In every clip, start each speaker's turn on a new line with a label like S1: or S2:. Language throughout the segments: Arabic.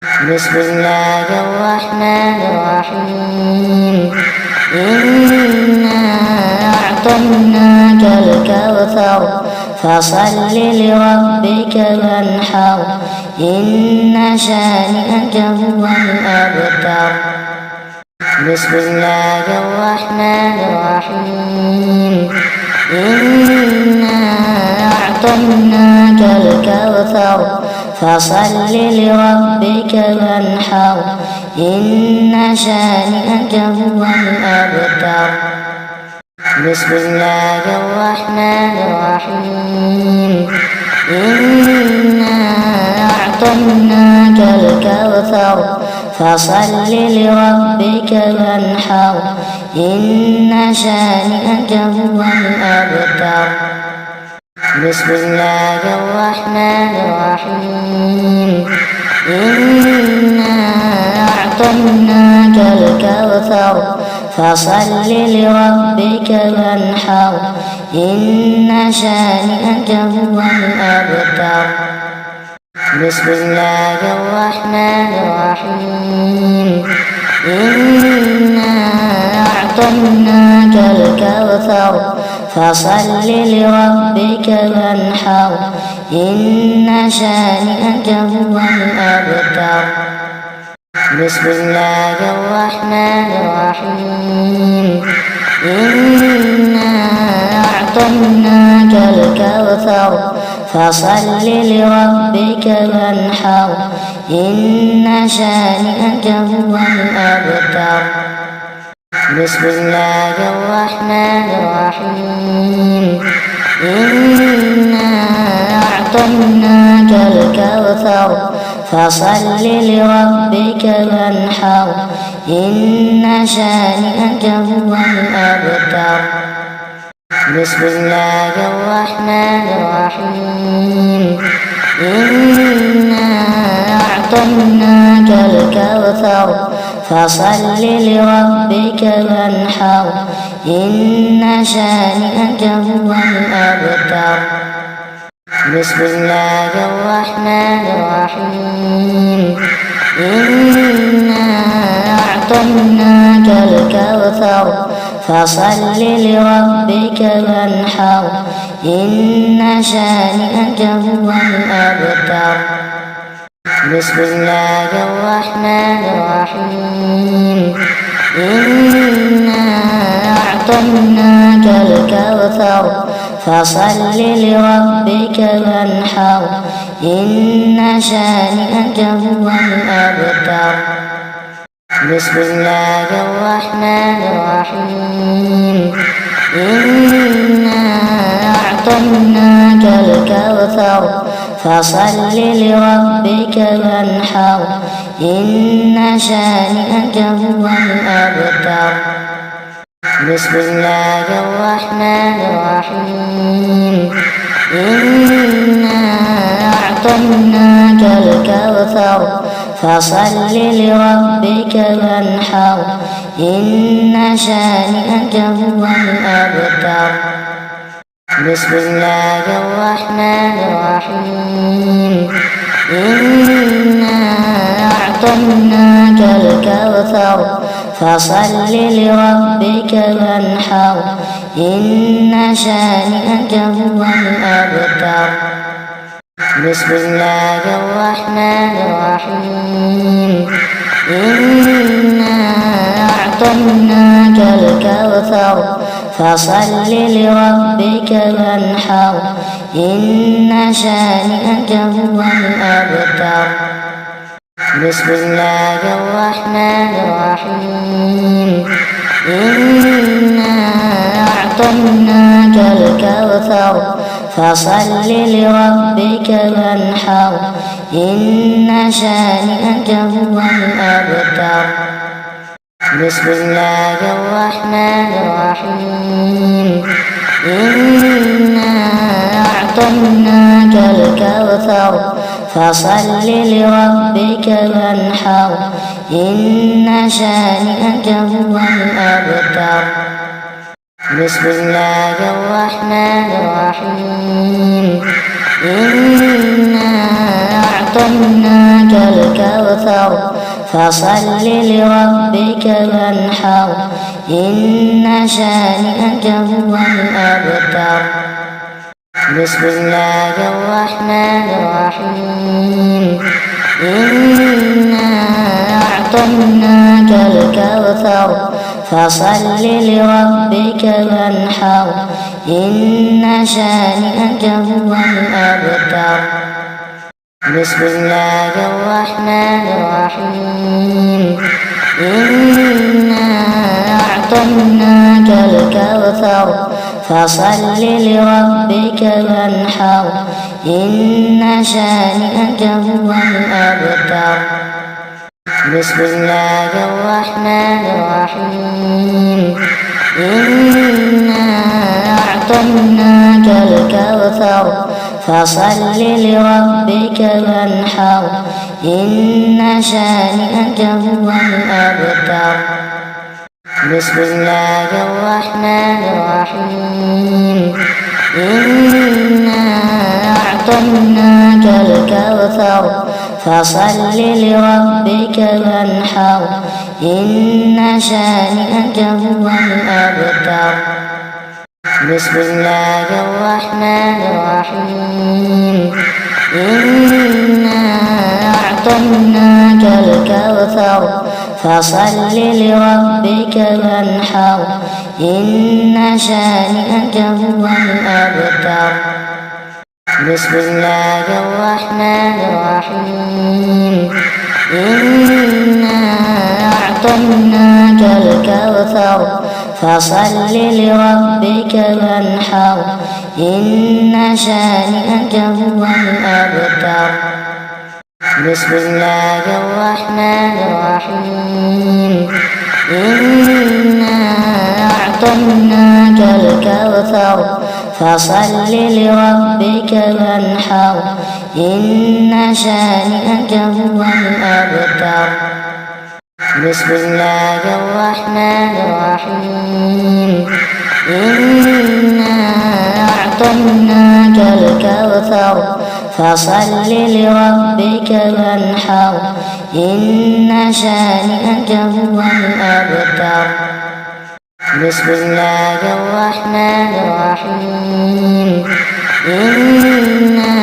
S1: بسم الله الرحمن الرحيم إنا أعطيناك الكوثر فصل لربك وانحر إن شانئك هو الأبتر. بسم الله الرحمن الرحيم إنا أعطيناك الكوثر فصل لربك وانحر إن شانئك هو الأبتر. بسم الله الرحمن الرحيم إنا أعطيناك الكوثر فصل لربك وانحر إن شانئك هو الأبتر. بسم الله الرحمن الرحيم إنا أعطيناك الكوثر فصل لربك وانحر إن شانئك هو الأبتر. بسم الله الرحمن الرحيم إنا أعطيناك الكوثر فصل لربك وانحر إن شانئك هو الأبتر. بسم الله الرحمن الرحيم إنا أعطيناك الكوثر فصل لربك وانحر إن شانئك هو الأبتر. بسم الله الرحمن الرحيم إنا أعطيناك الكوثر فصل لربك وانحر إن شانئك هو الأبتر. بسم الله الرحمن الرحيم إنا أعطيناك الكوثر فصل لربك وانحر إن شانئك هو الأبتر. بسم الله الرحمن الرحيم إنا أعطيناك الكوثر فصل لربك وانحر إن شانئك هو الأبتر. بسم الله الرحمن الرحيم إنا أعطيناك الكوثر فصل لربك وانحر إن شانئك هو الأبتر. بسم الله الرحمن الرحيم إنا أعطيناك الكوثر فصل لربك وانحر إن شانئك هو الأبتر. بسم الله الرحمن الرحيم إنا أعطيناك الكوثر فصل لربك وانحر إن شانئك هو الأبتر. بسم الله الرحمن الرحيم إنا أعطيناك الكوثر فصل لربك وانحر إن شانئك هو الأبتر. بسم الله الرحمن الرحيم إنا أعطيناك الكوثر فصل لربك وانحر إن شانئك هو الأبتر. بسم الله الرحمن الرحيم إنا أعطيناك الكوثر فصل لربك وانحر إن شانئك هو الأبتر. بسم الله الرحمن الرحيم إنا أعطيناك الكوثر فصل لربك وانحر إن شانئك هو الأبتر. بسم الله الرحمن الرحيم إنا أعطيناك الكوثر فصل لربك وانحر إن شانئك هو الأبتر. بسم الله الرحمن الرحيم. إنا أعطيناك الكوثر فصل لربك وانحر إن شانئك هو الأبتر. بسم الله الرحمن الرحيم. إنا أعطيناك الكوثر فصل لربك وانحر إن شانئك هو الأبتر. بسم الله الرحمن الرحيم. إنا أعطيناك الكوثر فصل لربك وانحر إن شانئك هو الأبتر. بسم الله الرحمن الرحيم. إنا أعطيناك الكوثر فصل لربك وانحر إن شانئك هو الأبتر. بسم الله الرحمن الرحيم. إنا أعطيناك الكوثر فصل لربك وانحر إن شانئك هو الأبتر. بسم الله الرحمن الرحيم. إنا أعطيناك الكوثر فصل لربك وانحر إن شانئك هو الأبتر. بسم الله الرحمن الرحيم. إنا أعطيناك الكوثر فصل لربك وانحر إن شانئك هو الأبتر. بسم الله الرحمن الرحيم. إنا أعطيناك الكوثر فصل لربك وانحر إن شانئك هو الأبتر. بسم الله الرحمن الرحيم. إنا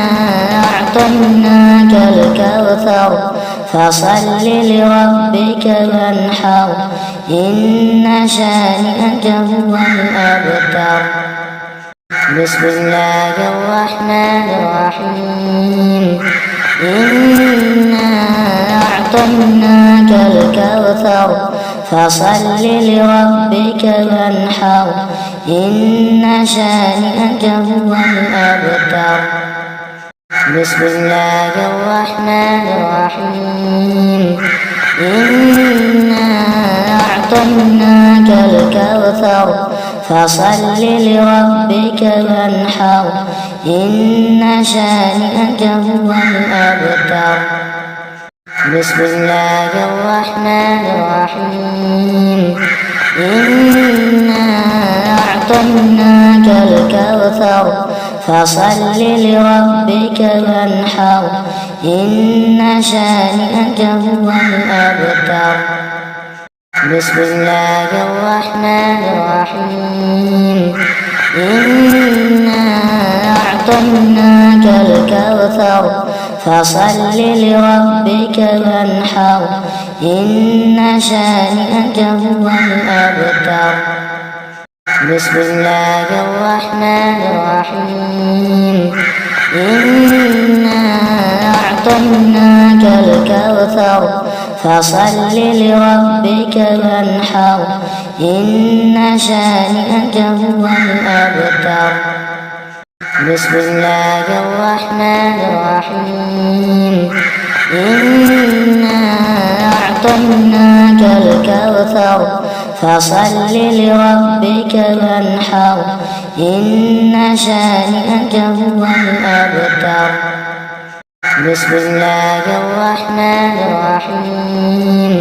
S1: أعطيناك الكوثر فصل لربك وانحر إن شانئك هو الأبتر. بسم الله الرحمن الرحيم. إنا أعطيناك الكوثر فصل لربك وانحر إن شانئك هو الأبتر. بسم الله الرحمن الرحيم. إنا أعطيناك الكوثر فصل لربك وانحر إن شانئك هو الأبتر. بسم الله الرحمن الرحيم. إنا أعطيناك الكوثر فصل لربك وانحر إن شانئك هو الأبتر. بسم الله الرحمن الرحيم. إنا أعطيناك الكوثر فصل لربك وانحر إن شانئك هو الأبتر. بسم الله الرحمن الرحيم. إنا أعطيناك الكوثر فصل لربك وانحر إن شانئك هو الأبتر. بسم الله الرحمن الرحيم. إنا أعطيناك الكوثر فصل لربك وانحر إن شانئك هو الأبتر. بسم الله الرحمن الرحيم.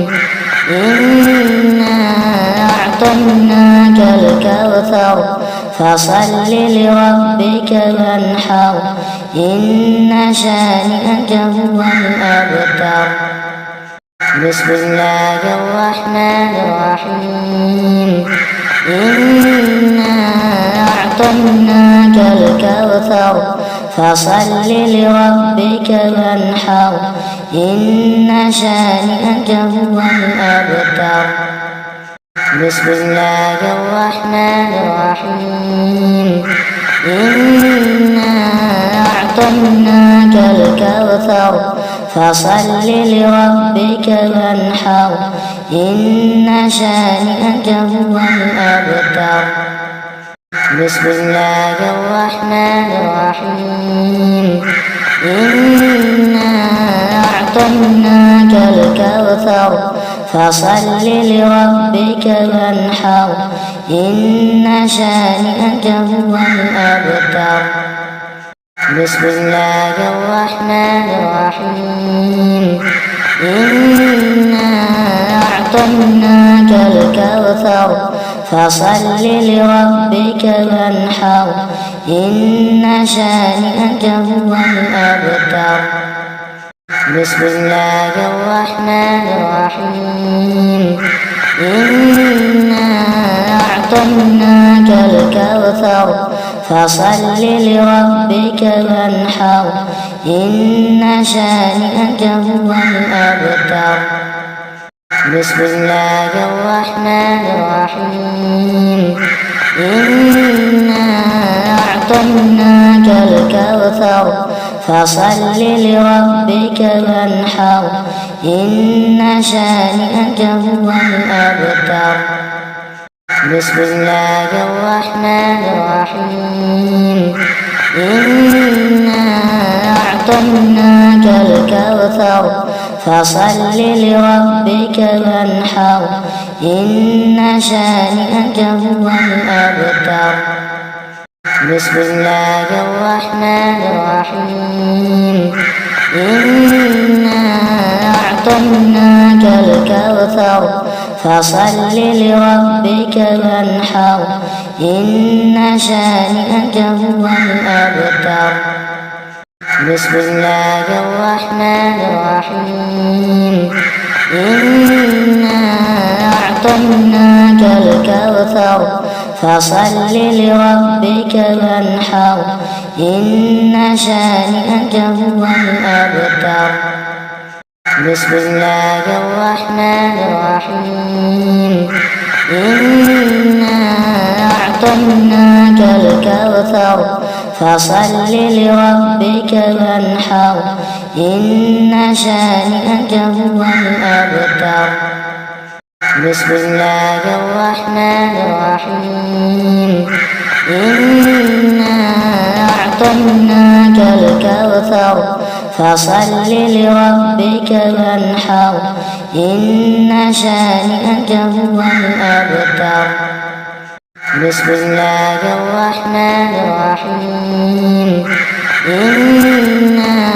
S1: إنا أعطيناك الكوثر فصل لربك وانحر إن شانئك هو الأبتر بسم الله الرحمن الرحيم إنا أعطيناك الكوثر فصل لربك وانحر إن شانئك هو الأبتر بسم الله الرحمن الرحيم إنا أعطيناك الكوثر فصل لربك وانحر إن شانئك هو الأبتر بسم الله الرحمن الرحيم إنا أعطيناك الكوثر فصل لربك وانحر إن شانئك هو الأبتر بسم الله الرحمن الرحيم إنا أعطيناك الكوثر فصل لربك وانحر إن شانئك هو الأبتر بسم الله الرحمن الرحيم إنا أعطيناك الكوثر فصل لربك وانحر إن شانئك هو الأبتر بسم الله الرحمن الرحيم إنا أعطيناك الكوثر فصل لربك وانحر إن شانئك هو الأبتر بسم الله الرحمن الرحيم إنا أعطيناك الكوثر فصل لربك وانحر إن شانئك هو الأبتر بسم الله الرحمن الرحيم إنا أعطيناك الكوثر فصل لربك وانحر إن شانئك هو الأبتر بسم الله الرحمن الرحيم إنا أعطيناك الكوثر فصل لربك وانحر إن شانئك هو الأبتر بسم الله الرحمن الرحيم إنا أعطيناك الكوثر فصل لربك وانحر إن شانئك هو الأبتر بسم الله الرحمن الرحيم إنا أعطيناك الكوثر فصل لربك وانحر إن شانئك هو الأبتر بسم الله الرحمن الرحيم إنا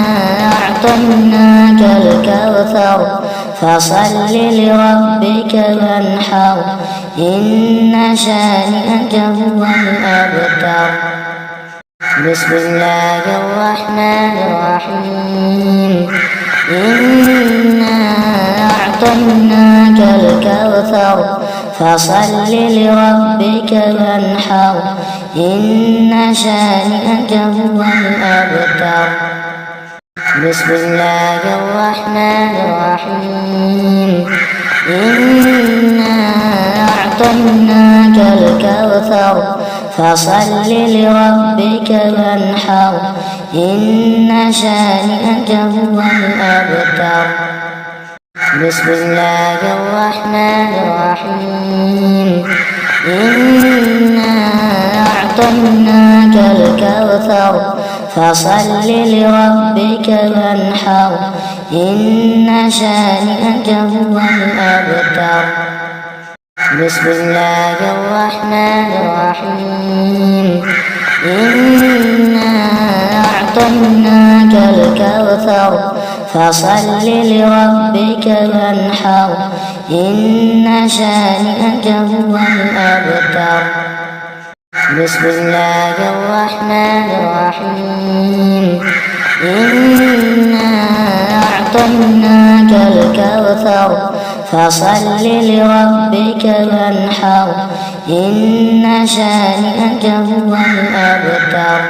S1: أعطيناك الكوثر فصل لربك وانحر إن شانئك هو الأبتر بسم الله الرحمن الرحيم إنا أعطيناك الكوثر فصل لربك وانحر إن شانئك هو الأبتر بسم الله الرحمن الرحيم إنا أعطيناك الكوثر فصل لربك وانحر إن شانئك هو الأبتر بسم الله الرحمن الرحيم إنا أعطيناك الكوثر فصل لربك وانحر إن شانئك هو الأبتر بسم الله الرحمن الرحيم إنا أعطيناك الكوثر فصل لربك وانحر إن شانئك هو الأبتر بسم الله الرحمن الرحيم إنا أعطيناك الكوثر فصل لربك وانحر إن شانئك هو الأبتر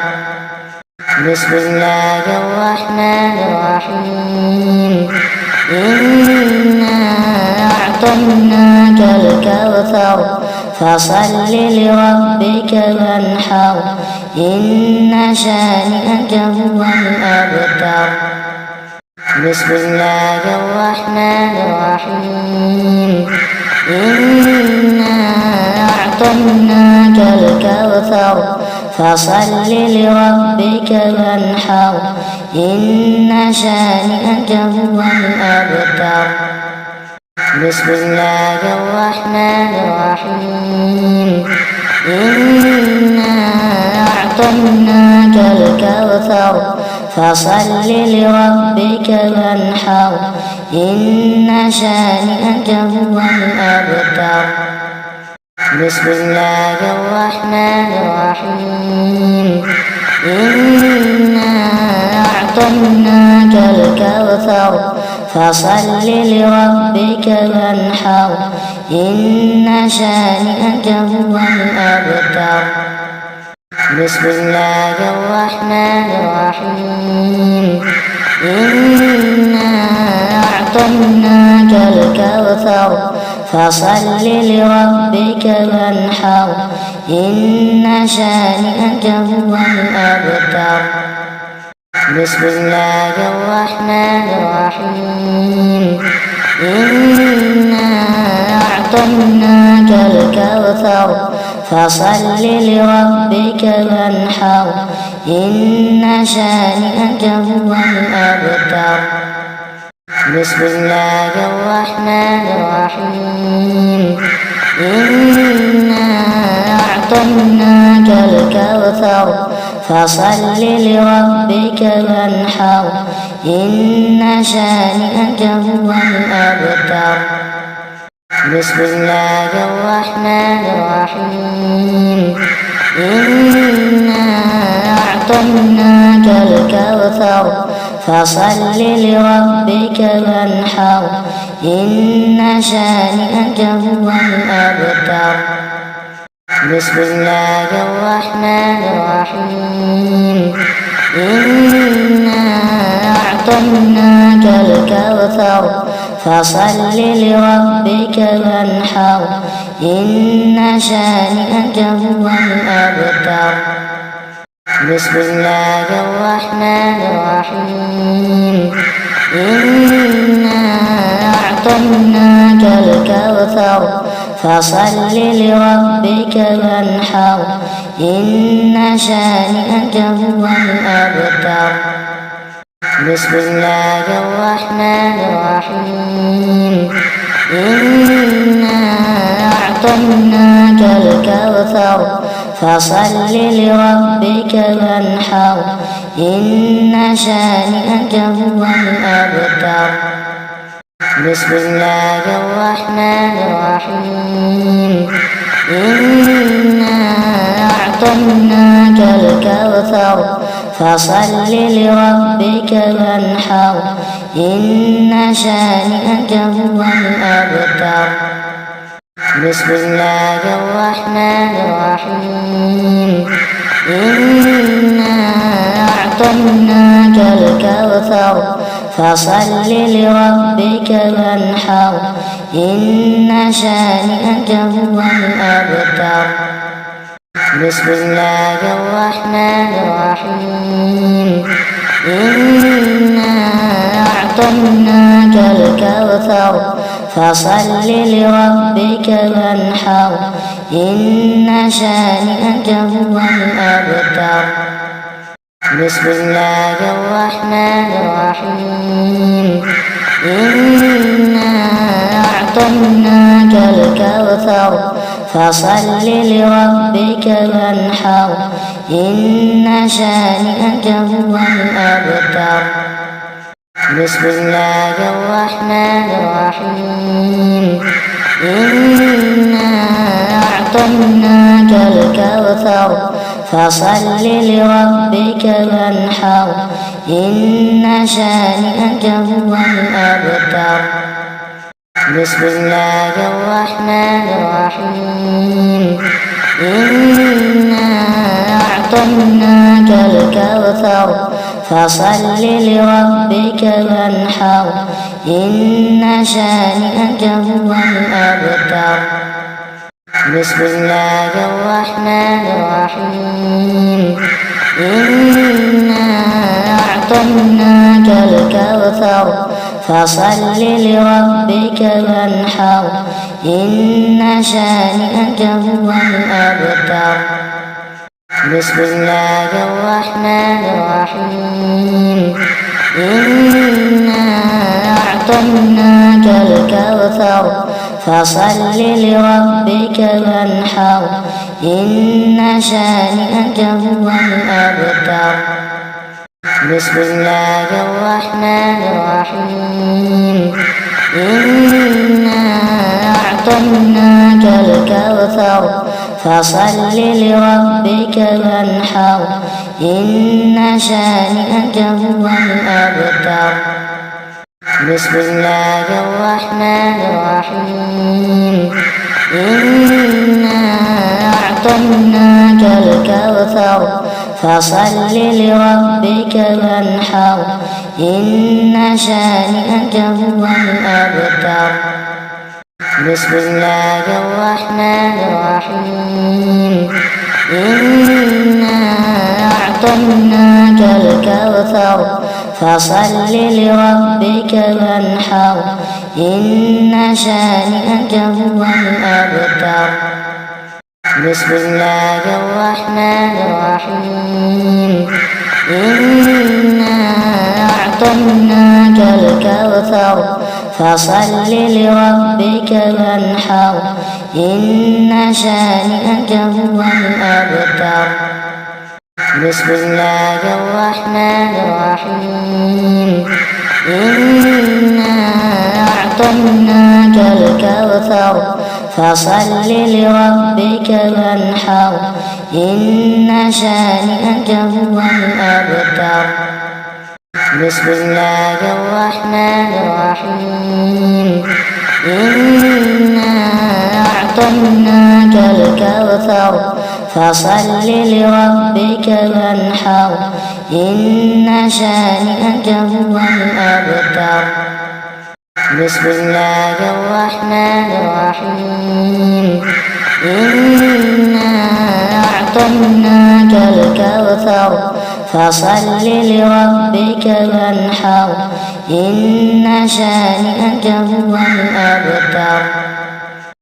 S1: بسم الله الرحمن الرحيم إنا أعطيناك الكوثر فصل لربك وانحر إن شانئك هو الأبتر بسم الله الرحمن الرحيم إنا أعطيناك الكوثر فصل لربك وانحر إن شانئك هو الأبتر بسم الله الرحمن الرحيم إنا أعطيناك الكوثر فصل لربك وانحر إن شانئك هو الأبتر بسم الله الرحمن الرحيم إنا أعطيناك الكوثر فصل لربك وانحر إن شانئك هو الأبتر بسم الله الرحمن الرحيم إنا أعطيناك الكوثر فصل لربك وانحر إن شانئك هو الأبتر بسم الله الرحمن الرحيم إنا أعطيناك الكوثر فصل لربك وانحر إن شانئك هو الأبتر بسم الله الرحمن الرحيم إنا أعطيناك الكوثر فصل لربك وانحر إن شانئك هو الأبتر بسم الله الرحمن الرحيم إنا أعطيناك الكوثر فصل لربك وانحر إن شانئك هو الأبتر بسم الله الرحمن الرحيم إنا أعطيناك الكوثر فصل لربك وانحر إن شانئك هو الأبتر بسم الله الرحمن الرحيم إنا أعطيناك الكوثر فصل لربك وانحر إن شانئك هو الأبتر بسم الله الرحمن الرحيم إنا أعطيناك الكوثر فصل لربك وانحر إن شانئك هو الأبتر بسم الله الرحمن الرحيم إنا أعطيناك الكوثر فصل لربك وانحر إن شانئك هو الأبتر بسم الله الرحمن الرحيم إنا أعطيناك الكوثر فصل لربك وانحر إن شانئك هو الأبتر بسم الله الرحمن الرحيم إنا أعطيناك الكوثر فصل لربك وانحر إن شانئك هو الأبتر بسم الله الرحمن الرحيم إنا أعطيناك الكوثر فصل لربك وانحر إن شانئك هو الأبتر بسم الله الرحمن الرحيم إنا أعطيناك الكوثر فصل لربك وانحر إن شانئك هو الأبتر. بسم الله الرحمن الرحيم. إنا أعطيناك الكوثر فصل لربك وانحر إن شانئك هو الأبتر. بسم الله الرحمن الرحيم. إنا أعطيناك الكوثر فصل لربك وانحر إن شانئك هو الأبتر. بسم الله الرحمن الرحيم. إنا أعطيناك الكوثر فصل لربك وانحر إن شانئك هو الأبتر. بسم الله الرحمن الرحيم. إنا أعطيناك الكوثر فصل لربك وانحر إن شانئك هو الأبتر. بسم الله الرحمن الرحيم. إنا أعطيناك الكوثر فصل لربك وانحر إن شانئك هو الأبتر. بسم الله الرحمن الرحيم. إنا أعطيناك الكوثر فصل لربك وانحر إن شانئك هو الأبتر. بسم الله الرحمن الرحيم. إنا أعطيناك الكوثر فصل لربك وانحر إن شانئك هو الأبتر. بسم الله الرحمن الرحيم. إنا أعطيناك الكوثر فصل لربك وانحر إن شانئك هو الأبتر. بسم الله الرحمن الرحيم. إنا أعطيناك الكوثر فصل لربك وانحر إن شانئك هو الأبتر. بسم الله الرحمن الرحيم. إنا أعطيناك الكوثر فصل لربك وانحر إن شانئك هو الأبتر.